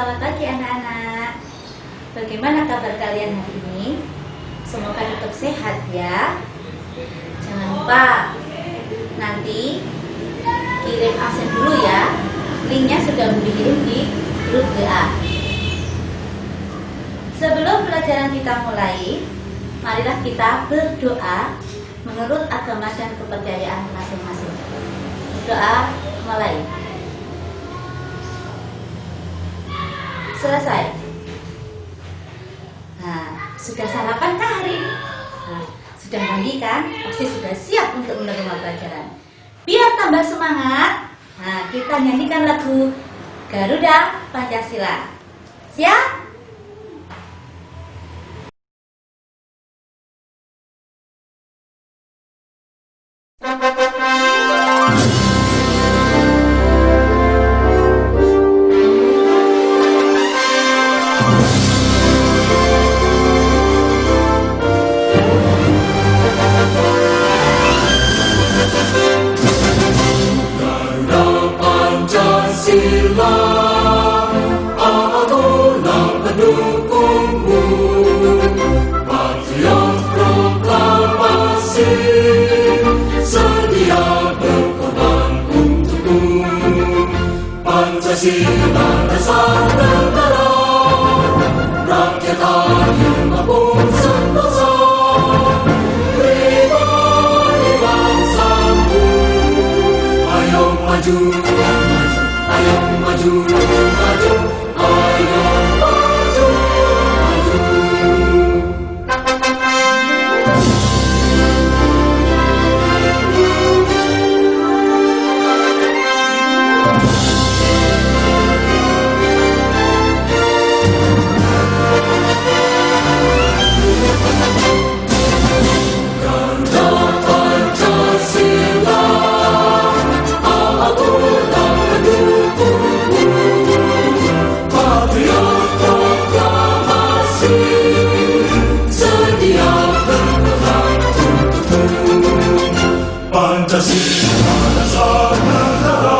Selamat pagi anak-anak. Bagaimana kabar kalian hari ini? Semoga tetap sehat ya. Jangan lupa nanti kirim absen dulu ya. Linknya sudah dikirim di grup WA. Sebelum pelajaran kita mulai, marilah kita berdoa menurut agama dan kepercayaan masing-masing. Doa mulai. Selesai. Nah, sudah sarapan kah hari ini? Nah, sudah mandi kan? Pasti sudah siap untuk menerima pelajaran. Biar tambah semangat, nah kita nyanyikan lagu Garuda Pancasila. Siap? Pancasila dasar negara, rakyat adil maupun sentosa, pribadi bangsaku. Ayo maju, ayo maju, maju, ayo maju, maju. Pancasila dasar negara,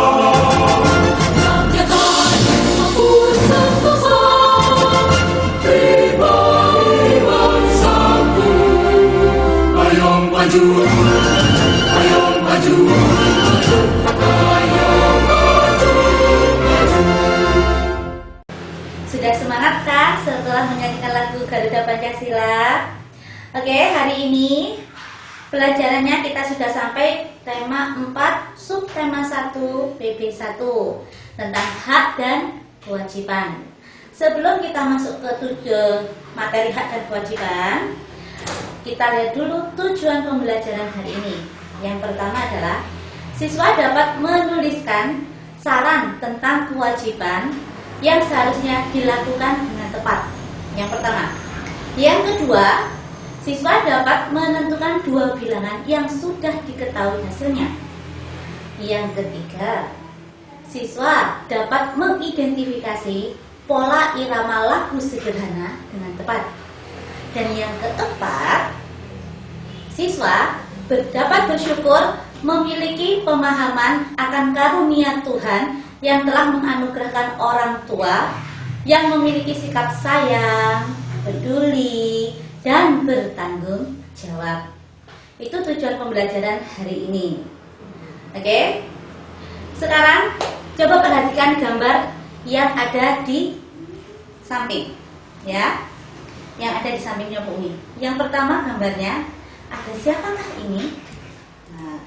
rakyat adil maupun sentosa, pribadi bangsaku. Ayo maju, ayo maju, ayo maju, maju. Sudah semangatkah setelah menyanyikan lagu Garuda Pancasila? Oke, hari ini pelajarannya kita sudah sampai tema 4 subtema 1 PB1 tentang hak dan kewajiban. Sebelum kita masuk ke materi hak dan kewajiban, kita lihat dulu tujuan pembelajaran hari ini. Yang pertama adalah siswa dapat menuliskan saran tentang kewajiban yang seharusnya dilakukan dengan tepat. Yang pertama. Yang kedua, siswa dapat menentukan 2 bilangan yang sudah diketahui hasilnya. Yang ketiga, siswa dapat mengidentifikasi pola irama lagu sederhana dengan tepat. Dan yang keempat, siswa dapat bersyukur memiliki pemahaman akan karunia Tuhan yang telah menganugerahkan orang tua yang memiliki sikap sayang, peduli, dan bertanggung jawab. Itu tujuan pembelajaran hari ini. Oke? Sekarang coba perhatikan gambar yang ada di samping, ya. Yang ada di sampingnya Bu Umi. Yang pertama gambarnya ada siapakah ini? Nah,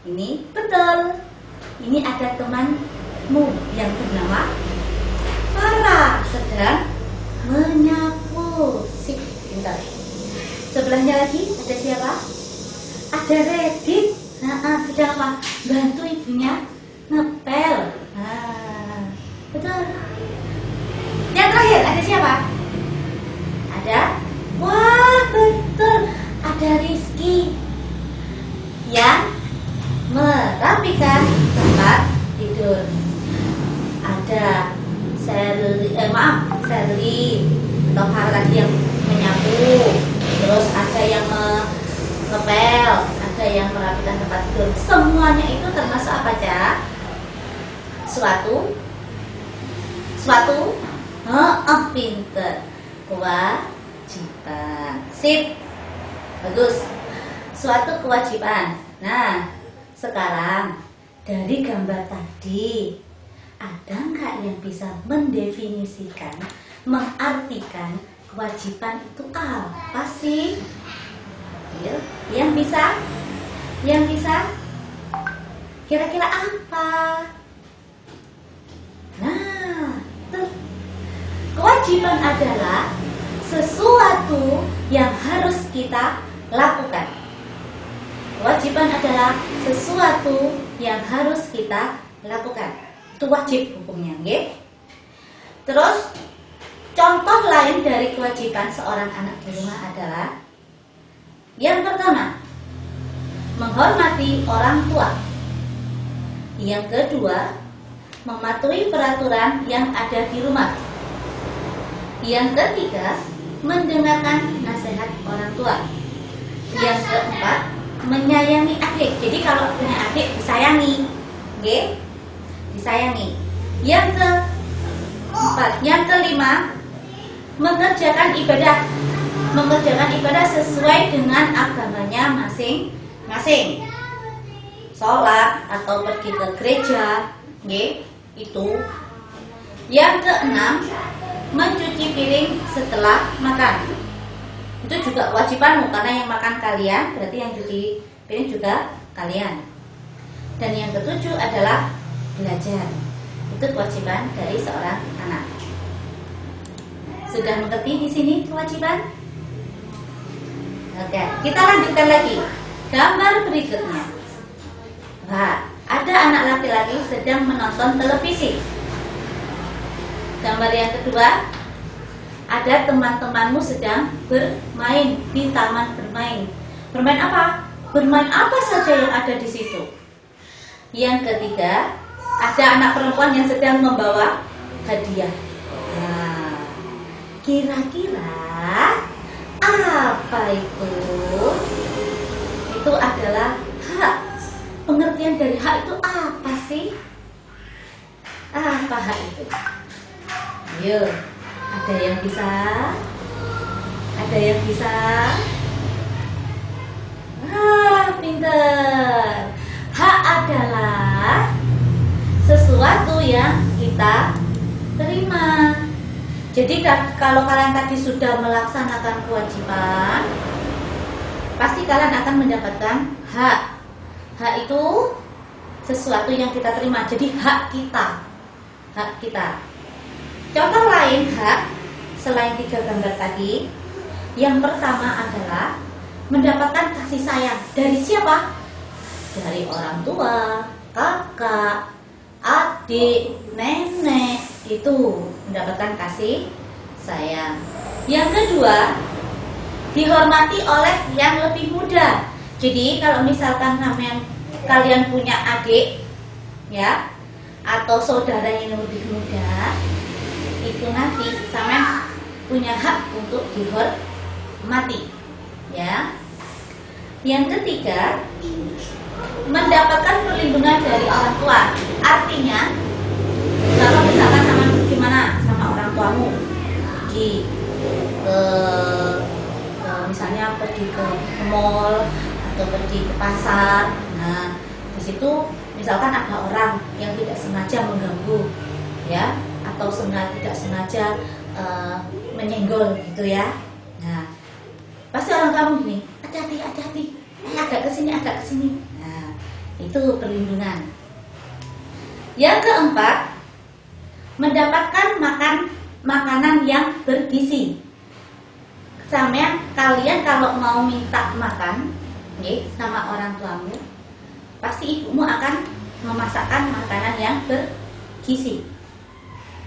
ini betul. Ini ada temanmu yang bernama Farah sedang menyapu. Sip, pintar. Sebelahnya lagi ada siapa? Ada Redit. Sedang apa? Bantu ibunya ngepel. Betul. Yang terakhir ada siapa? Wah, betul. Ada Rizky yang merapikan tempat tidur. Ada Sherly atau lagi yang menyapu. Terus ada yang ngepel, ada yang merapikan tempat tidur. Semuanya itu termasuk apa, Cak? Suatu Pinter. Kewajiban. Sip. Bagus. Suatu kewajiban. Nah, sekarang dari gambar tadi, ada nggak yang bisa mendefinisikan, mengartikan kewajiban itu apa sih? Ayo, yang bisa? Yang bisa? Kira-kira apa? Nah, tuh. Kewajiban adalah sesuatu yang harus kita lakukan. Kewajiban adalah sesuatu yang harus kita lakukan. Itu wajib hukumnya, nggih. Terus contoh lain dari kewajiban seorang anak di rumah adalah yang pertama, menghormati orang tua. Yang kedua, mematuhi peraturan yang ada di rumah. Yang ketiga, mendengarkan nasihat orang tua. Yang keempat, menyayangi adik. Jadi kalau punya adik disayangi, oke? Disayangi. Yang keempat, yang kelima, mengerjakan ibadah. Mengerjakan ibadah sesuai dengan agamanya masing-masing. Sholat atau pergi ke gereja, oke? Itu. Yang keenam, mencuci piring setelah makan. Itu juga kewajibanmu karena yang makan kalian, berarti yang cuci piring juga kalian. Dan yang ketujuh adalah belajar. Itu kewajiban dari seorang anak. Sudah mengerti di sini kewajiban? Oke, kita lanjutkan lagi. Gambar berikutnya. Nah, ada anak laki-laki sedang menonton televisi. Gambar yang kedua, ada teman-temanmu sedang bermain di taman bermain. Bermain apa? Bermain apa saja yang ada di situ. Yang ketiga, ada anak perempuan yang sedang membawa hadiah. Nah, kira-kira apa itu? Itu adalah hak. Pengertian dari hak itu apa sih? Apa hak itu? Ayo, ada yang bisa? Ada yang bisa? Pinter. Hak adalah sesuatu yang kita terima. Jadi kalau kalian tadi sudah melaksanakan kewajiban, pasti kalian akan mendapatkan hak. Hak itu sesuatu yang kita terima. Jadi hak kita. Hak kita. Contoh lain hak selain 3 gambar tadi, yang pertama adalah mendapatkan kasih sayang dari siapa? Dari orang tua, kakak, adik, nenek, itu mendapatkan kasih sayang. Yang kedua, dihormati oleh yang lebih muda. Jadi kalau misalkan kalian punya adik, ya, atau saudara yang lebih muda, itu nanti sama punya hak untuk dihormati, ya. Yang ketiga, mendapatkan perlindungan dari orang tua. Artinya, kalau misalkan sama orang tuamu pergi misalnya pergi ke mall atau pergi ke pasar, nah di situ misalkan ada orang yang tidak sengaja mengganggu, ya, atau tidak sengaja menyenggol gitu ya. Nah, pasti orang kamu gini, hati-hati, agak kesini. Nah, itu perlindungan. Yang keempat, mendapatkan makanan yang bergizi. Sama kalian kalau mau minta makan, sama orang tuamu, pasti ibumu akan memasakkan makanan yang bergizi.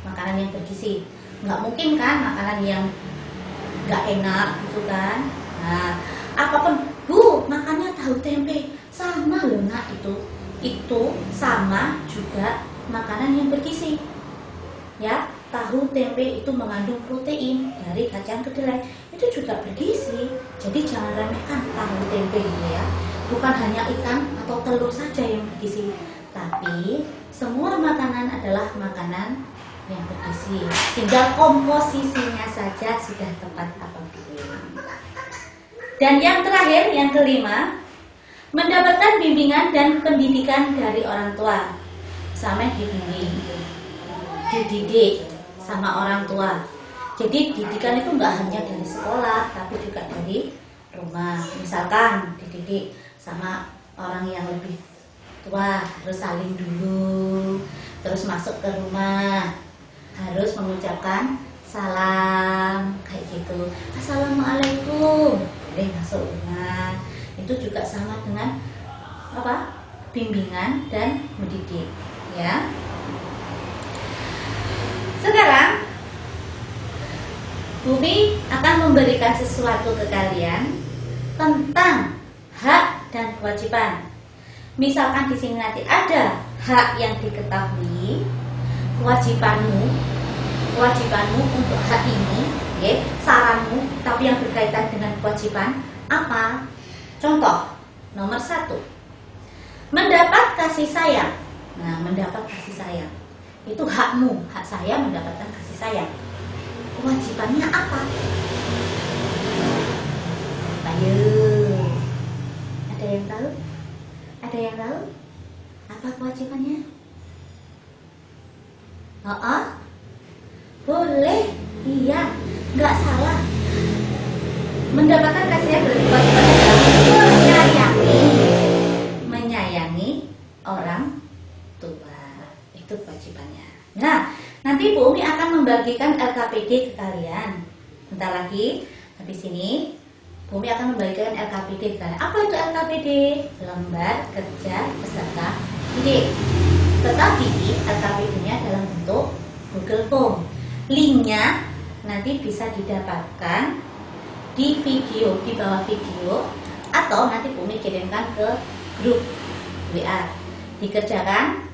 Makanan yang bergizi. Nggak mungkin kan makanan yang nggak enak gitu kan. Nah, apapun, Bu, makannya tahu tempe. Sama loh nak, itu sama juga makanan yang bergizi. Ya, tahu tempe itu mengandung protein dari kacang kedelai, itu juga bergizi. Jadi jangan remehkan tahu tempe gitu ya. Bukan hanya ikan atau telur saja yang bergizi, tapi semua makanan adalah makanan yang bergizi. Tinggal komposisinya saja sudah tepat apa belum. Dan yang terakhir, yang kelima, mendapatkan bimbingan dan pendidikan dari orang tua. Sama dibimbing, dididik sama orang tua. Jadi didikan itu nggak hanya dari sekolah, tapi juga dari rumah. Misalkan dididik sama orang yang lebih tua, harus saling dulu, terus masuk ke rumah, harus mengucapkan salam, kayak gitu. Assalamualaikum, boleh masuk rumah. Itu juga sama dengan apa? Bimbingan dan mendidik, ya. Sekarang Bumi akan memberikan sesuatu ke kalian tentang hak dan kewajiban. Misalkan di sini nanti ada hak yang diketahui, kewajibanmu untuk hak ini, ya, saranmu, tapi yang berkaitan dengan kewajiban apa? Contoh nomor 1, mendapat kasih sayang. Nah, mendapat kasih sayang itu hakmu, hak saya mendapatkan kasih sayang. Kewajibannya apa? Ayo, ada yang tahu? Ada yang tahu? Apa kewajibannya? Boleh, iya, nggak salah. Mendapatkan kasih sayang berarti kewajibannya adalah menyayangi orang tua. Itu kewajibannya. Nah, nanti Bu Umi akan membagikan LKPD ke kalian. Bentar lagi, habis ini Bu Umi akan membagikan LKPD ke kalian. Apa itu LKPD? Lembar kerja peserta didik. Tetapi LKPD-nya dalam bentuk Google Form. Linknya nanti bisa didapatkan di video, di bawah video, atau nanti Bu Umi kirimkan ke grup WA. Dikerjakan,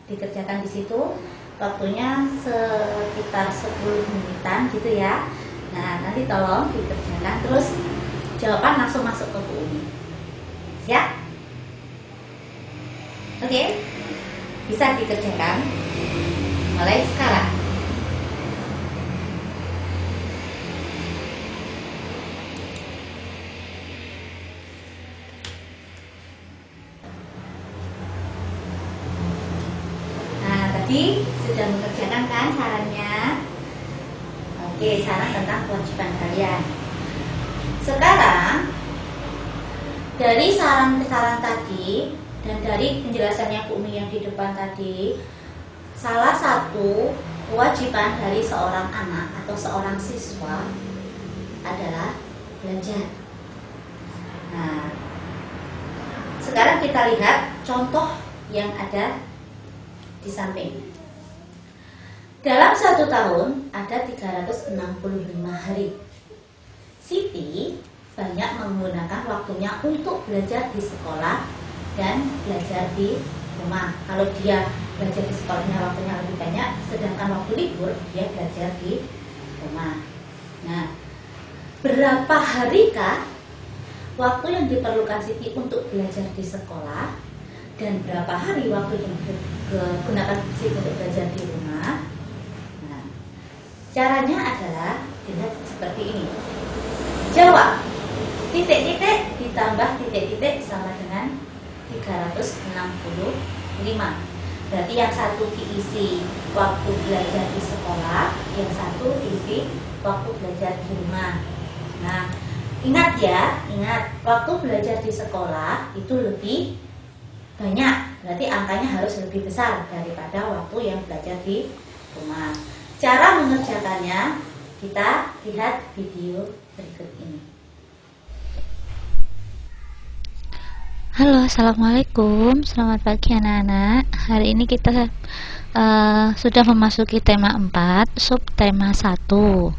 dikerjakan di situ. Waktunya sekitar 10 menitan gitu ya. Nah, nanti tolong dikerjakan, terus jawaban langsung masuk ke Bu Umi. Siap? Oke? Bisa dikerjakan mulai sekarang. Sudah mengerjakan kan sarannya? Oke, saran tentang kewajiban kalian. Sekarang dari saran-saran tadi dan dari penjelasannya Bu Umi yang di depan tadi, salah satu kewajiban dari seorang anak atau seorang siswa adalah belajar. Nah, sekarang kita lihat contoh yang ada di samping. Dalam 1 tahun ada 365 hari. Siti banyak menggunakan waktunya untuk belajar di sekolah dan belajar di rumah. Kalau dia belajar di sekolahnya waktunya lebih banyak, sedangkan waktu libur dia belajar di rumah. Nah, berapa harikah waktu yang diperlukan Siti untuk belajar di sekolah dan berapa hari waktu yang digunakan Siti untuk belajar di rumah? Nah, caranya adalah dilihat seperti ini. Jawab. Titik-titik ditambah titik-titik sama dengan 365. Berarti yang satu diisi waktu belajar di sekolah, yang satu diisi waktu belajar di rumah. Nah, ingat ya, waktu belajar di sekolah itu lebih banyak, berarti angkanya harus lebih besar daripada waktu yang belajar di rumah. Cara mengerjakannya kita lihat video berikut ini. Halo, assalamualaikum, selamat pagi anak-anak. Hari ini kita sudah memasuki tema 4, subtema 1,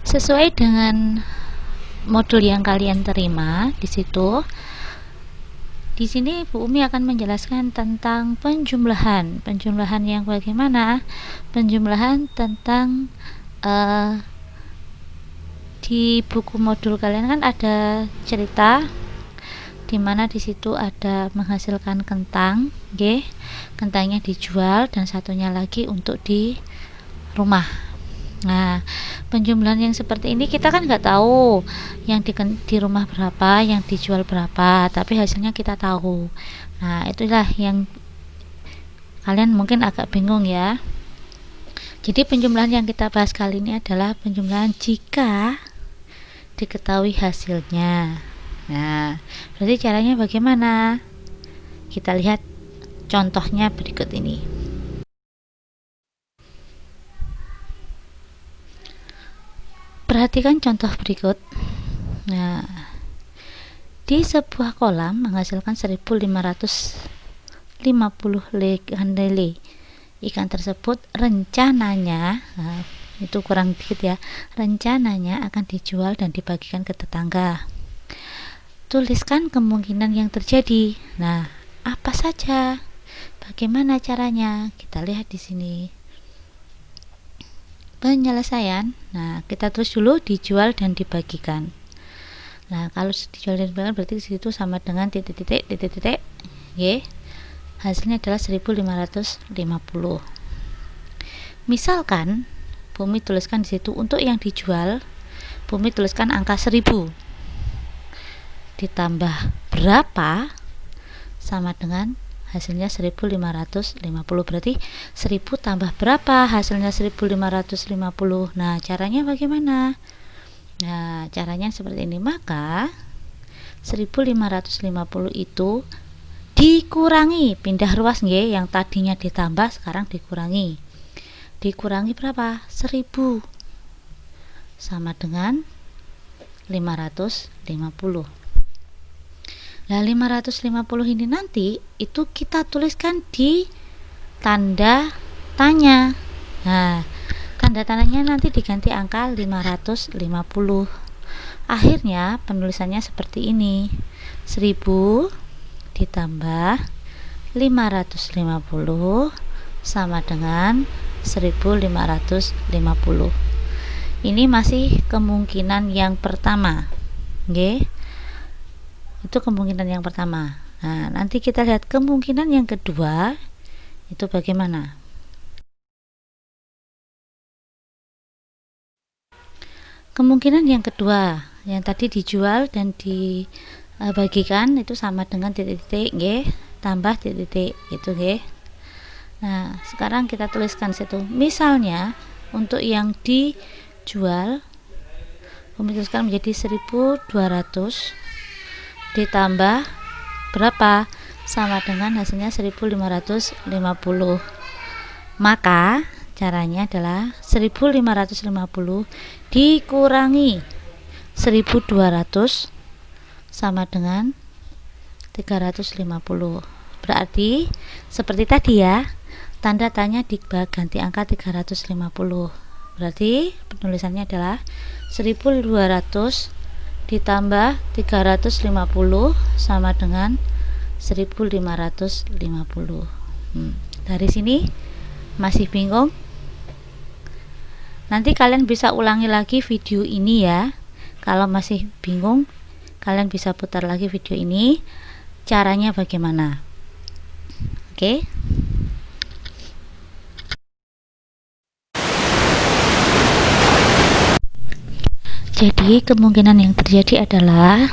sesuai dengan modul yang kalian terima di situ. Di sini Bu Umi akan menjelaskan tentang penjumlahan yang bagaimana? Penjumlahan tentang di buku modul kalian kan ada cerita dimana disitu ada menghasilkan kentang, nggih. Kentangnya dijual dan satunya lagi untuk di rumah. Nah, penjumlahan yang seperti ini kita kan nggak tahu yang di rumah berapa, yang dijual berapa, tapi hasilnya kita tahu. Nah, itulah yang kalian mungkin agak bingung ya. Jadi penjumlahan yang kita bahas kali ini adalah penjumlahan jika diketahui hasilnya. Nah, berarti caranya bagaimana? Kita lihat contohnya berikut ini. Perhatikan contoh berikut. Nah, di sebuah kolam menghasilkan 1550 ikan lele. Ikan tersebut rencananya, nah, itu kurang dikit ya, rencananya akan dijual dan dibagikan ke tetangga. Tuliskan kemungkinan yang terjadi. Nah, apa saja? Bagaimana caranya? Kita lihat di sini. Penyelesaian. Nah, kita tulis dulu dijual dan dibagikan. Nah, kalau dijual dan dibagikan berarti situ sama dengan titik-titik. Y. Hasilnya adalah 1550. Misalkan Bumi tuliskan di situ untuk yang dijual, Bumi tuliskan angka 1000 ditambah berapa sama dengan hasilnya 1550. Berarti 1000 tambah berapa hasilnya 1550. Nah, caranya bagaimana? Nah, caranya seperti ini. Maka 1550 itu dikurangi, pindah ruas nggih, yang tadinya ditambah sekarang dikurangi. Dikurangi berapa? 1000 sama dengan 550. Nah, 550 ini nanti itu kita tuliskan di tanda tanya. Nah, tanda tanyanya nanti diganti angka 550. Akhirnya penulisannya seperti ini. 1000 ditambah 550 sama dengan 1550. Ini masih kemungkinan yang pertama. Oke. Itu kemungkinan yang pertama. Nah, nanti kita lihat kemungkinan yang kedua itu bagaimana. Kemungkinan yang kedua, yang tadi dijual dan dibagikan itu sama dengan titik-titik, nggih, tambah titik-titik itu, nggih. Nah, sekarang kita tuliskan situ. Misalnya untuk yang dijual tuliskan menjadi 1200 ditambah berapa sama dengan hasilnya 1550. Maka caranya adalah 1550 dikurangi 1200 sama dengan 350. Berarti seperti tadi ya, tanda tanya diganti angka 350. Berarti penulisannya adalah 1200 ditambah 350 sama dengan 1550. Dari sini masih bingung? Nanti kalian bisa ulangi lagi video ini ya. Kalau masih bingung, kalian bisa putar lagi video ini. Caranya bagaimana? Oke. Jadi kemungkinan yang terjadi adalah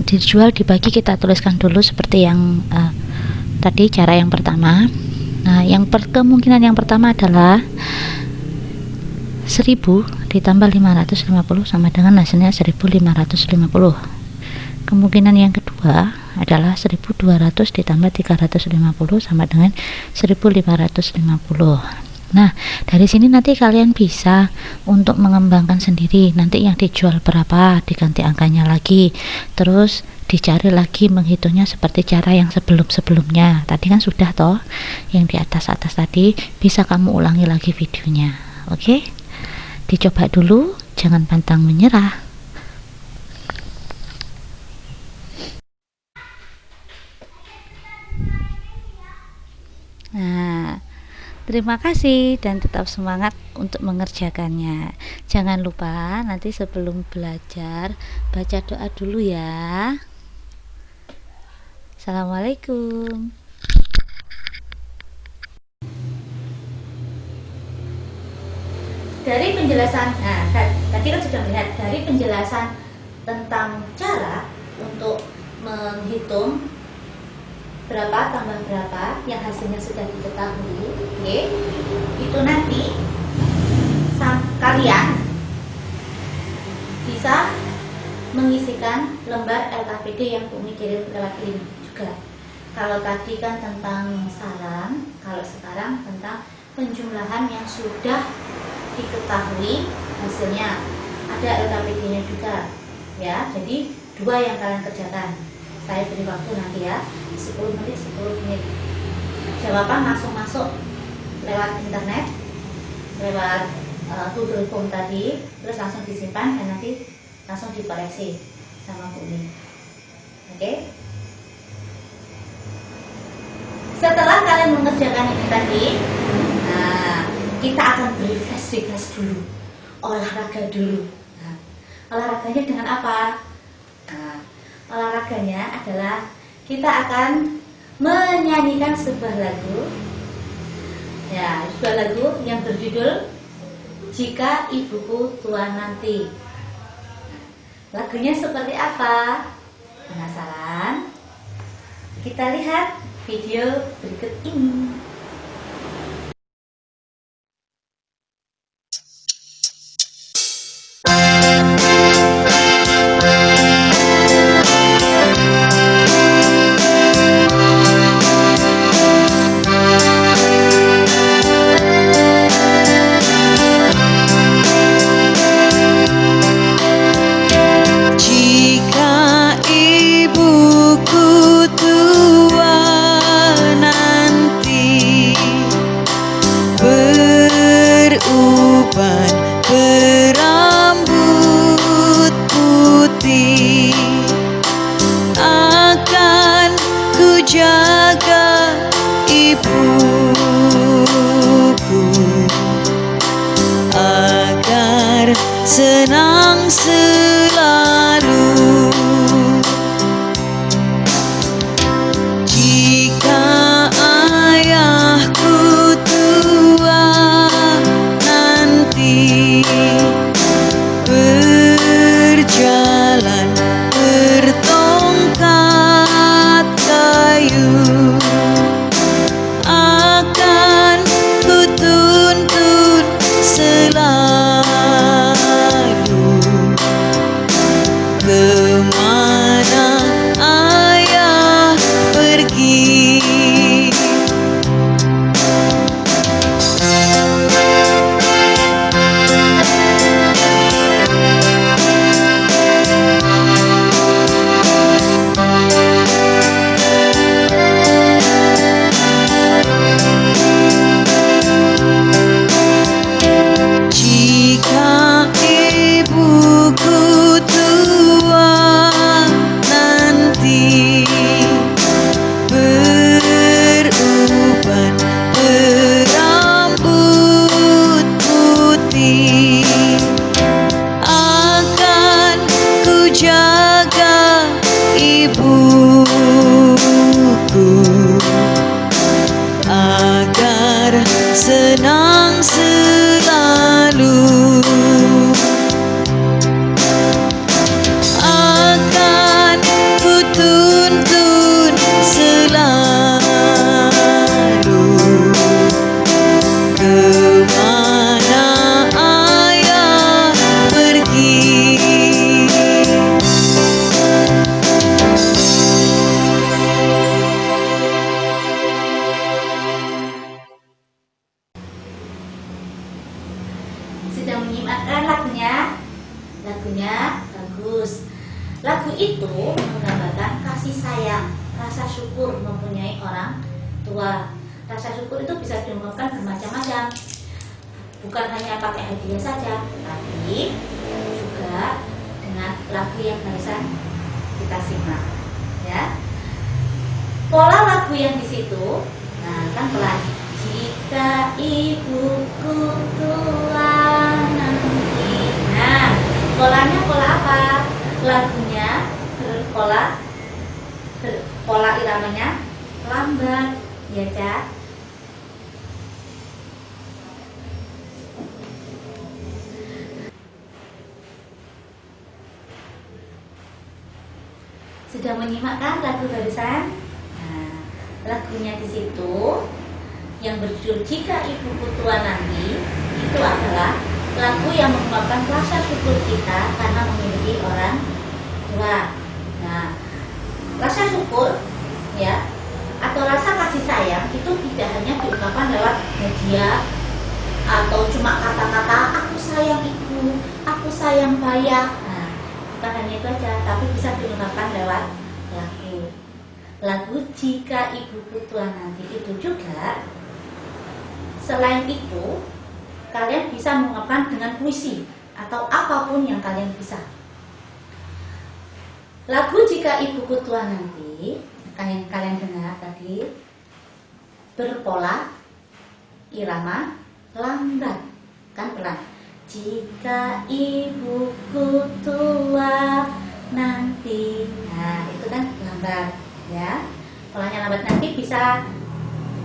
dijual dibagi, kita tuliskan dulu seperti yang tadi cara yang pertama. Nah, kemungkinan yang pertama adalah 1000 ditambah 550 sama dengan hasilnya 1550. Kemungkinan yang kedua adalah 1200 ditambah 350 sama dengan 1550. Nah, dari sini nanti kalian bisa untuk mengembangkan sendiri. Nanti yang dijual berapa diganti angkanya lagi, terus dicari lagi menghitungnya seperti cara yang sebelum-sebelumnya. Tadi kan sudah toh, yang di atas-atas tadi bisa kamu ulangi lagi videonya. Oke, dicoba dulu, jangan pantang menyerah. Nah, Terima kasih dan tetap semangat untuk mengerjakannya. Jangan lupa nanti sebelum belajar baca doa dulu ya. Assalamualaikum. Dari penjelasan, tadi kan sudah melihat dari penjelasan tentang cara untuk menghitung berapa tambah berapa yang hasilnya sudah diketahui, oke? Itu nanti kalian bisa mengisikan lembar LKPD yang Umi kirim lewat link juga. Kalau tadi kan tentang salam, kalau sekarang tentang penjumlahan yang sudah diketahui hasilnya, ada LKPD-nya juga ya. Jadi dua yang kalian kerjakan. Saya beri waktu nanti ya, 10 menit. Jawaban langsung masuk lewat internet, lewat Google Form tadi, terus langsung disimpan dan nanti langsung dikoreksi sama Bu Umi. Oke? Setelah kalian mengerjakan ini tadi, kita akan refresh dulu, olahraga dulu. Olahraganya dengan apa? Olahraganya adalah kita akan menyanyikan sebuah lagu, ya, sebuah lagu yang berjudul Jika Ibuku Tua Nanti. Lagunya seperti apa? Penasaran? Kita lihat video berikut ini. Berambut putih, akan ku jaga ibuku agar senang selalu. Jika ayahku tua nanti, berjalan bertongkat kayu, akan ku tuntun selalu kemana ayah pergi. Jika ibuku tua nanti, beruban berambut putih, akan ku jaga ibuku agar senang selalu, akan ku tuntun selalu kemana ayah pergi. Sudah menyimakkan lagunya? Lagunya bagus. Lagu itu menggambarkan kasih sayang, rasa syukur mempunyai orang tua. Rasa syukur itu bisa diungkapkan bermacam-macam. Bukan hanya pakai hadiah saja, tapi juga dengan lagu yang barusan kita simak. Ya. Pola lagu yang di situ, nah kan pelan. Jika jika ibuku tua nanti. Nah, polanya pola apa? Lagunya pola iramanya lambat, ya Cak. Sudah menyimak kan lagu barusan? Nah, lagunya di situ yang berjudul Jika Ibuku Tua Nanti itu adalah lagu yang mengungkapkan rasa syukur kita karena memiliki orang tua. Nah, rasa syukur ya atau rasa kasih sayang itu tidak hanya diungkapkan lewat media atau cuma kata-kata aku sayang ibu, aku sayang bayah. Nah, bukan hanya itu aja, tapi bisa diungkapkan lewat lagu. Lagu Jika Ibuku Tua Nanti itu juga selain itu kalian bisa mengungkapkan dengan puisi atau apapun yang kalian bisa. Lagu Jika Ibuku Tua Nanti kalian dengar tadi berpola irama lambat, kan pelan. Jika ibuku tua nanti, nah itu kan lambat ya. Polanya lambat, nanti bisa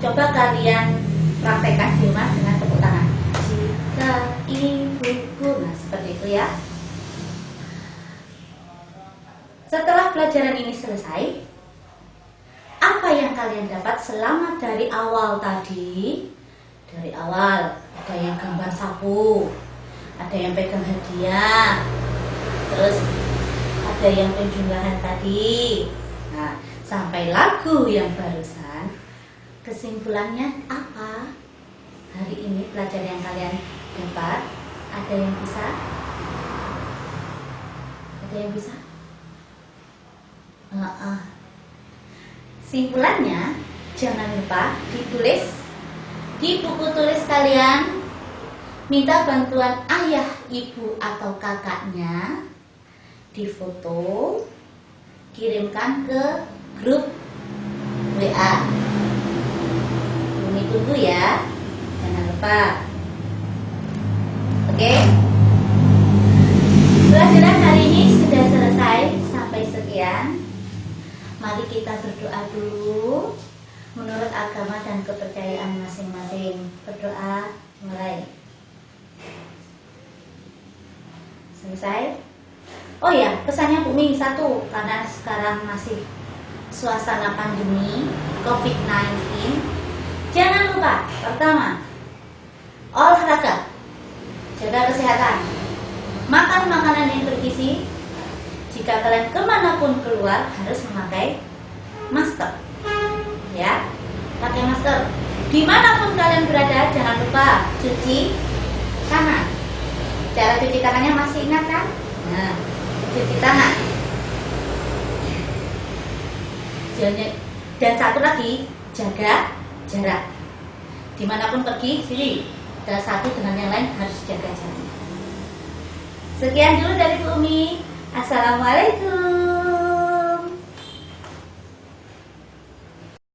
coba kalian praktekkan di rumah dengan tepuk tangan. Jika ibuku, nah seperti itu ya. Setelah pelajaran ini selesai, apa yang kalian dapat selama dari awal tadi? Dari awal ada yang gambar sapu, ada yang pegang hadiah, terus ada yang penjumlahan tadi. Nah, sampai lagu yang barusan, kesimpulannya apa? Hari ini pelajaran yang kalian dapat, ada yang bisa? Ada yang bisa? Simpulannya, jangan lupa ditulis di buku tulis kalian, minta bantuan ayah, ibu, atau kakaknya, difoto, kirimkan ke grup WA. Bumi tunggu ya, jangan lupa. Oke, pelajaran hari ini sudah selesai. Sampai sekian. Mari kita berdoa dulu menurut agama dan kepercayaan masing-masing. Berdoa mulai. Selesai. Oh ya, pesannya Bumi satu, karena sekarang masih suasana pandemi COVID-19. Jangan lupa, pertama, olahraga, jaga kesehatan, makan makanan yang bergizi. Jika kalian kemanapun keluar harus memakai masker, ya, pakai masker. Dimanapun kalian berada, jangan lupa cuci tangan. Cara cuci tangannya masih ingat kan? Nah, cuci tangan. Dan satu lagi, jaga jarak. Dimanapun pergi, sini. Dan satu dengan yang lain harus jaga jarak. Sekian dulu dari Bu Umi. Assalamualaikum.